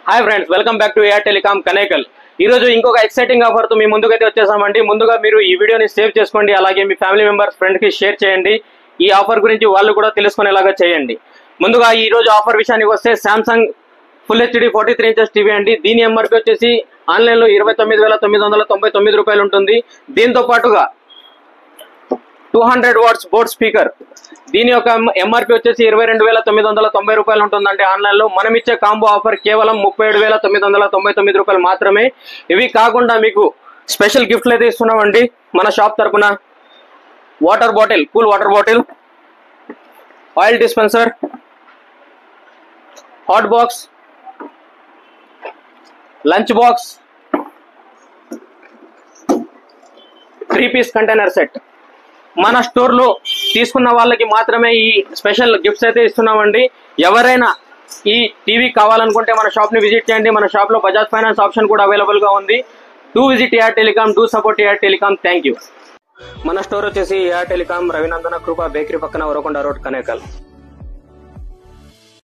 Hi friends, welcome back to AR telecom Kanekal. ఈ రోజు ఇంకొక ఎక్సైటింగ్ ఆఫర్ తో మీ ముందుకైతే వచ్చేసామండి. ముందుగా మీరు ఈ వీడియోని సేవ్ చేసుకోండి, అలాగే మీ ఫ్యామిలీ మెంబర్స్, ఫ్రెండ్ కి షేర్ చేయండి. ఈ ఆఫర్ గురించి వాళ్ళు కూడా తెలుసుకునేలాగా చేయండి. ముందుగా ఈ రోజు ఆఫర్ విషయానికి వస్తే Samsung full HD 43 inches TV అండి. దీని ఎంఆర్పీ వచ్చేసి ఆన్లైన్ లో 29,999 రూపాయలు ఉంటుంది. దీంతో పాటుగా 200 వాట్స్ బోర్డ్ స్పీకర్, దీని యొక్క ఎంఆర్పీ వచ్చేసి 22,990 రూపాయలు ఉంటుందండి ఆన్లైన్ లో. మనం ఇచ్చే కాంబో ఆఫర్ కేవలం 37,999 రూపాయలు మాత్రమే. ఇవి కాకుండా మీకు స్పెషల్ గిఫ్ట్లు అయితే ఇస్తున్నామండి మన షాప్ తరపున. Water bottle, cool water bottle, oil dispenser, hot box, lunch box, 3 piece container set. మన స్టోర్ లో తీసుకున్న వాళ్ళకి మాత్రమే ఈ స్పెషల్ గిఫ్ట్స్ అయితే ఇస్తున్నామండి. ఎవరైనా ఈ టీవీ కావాలనుకుంటే మన షాప్ ని విజిట్ చేయండి. మన షాప్ లో బజాజ్ ఫైనాన్స్ ఆప్షన్ కూడా అవైలబుల్ గా ఉంది. Do visit AR telecom, do support AR telecom. Thank you. మన స్టోర్ వచ్చేసి AR telecom, Ravinandana Krupa bakery పక్కన, వరకొండ రోడ్, కనేకల్.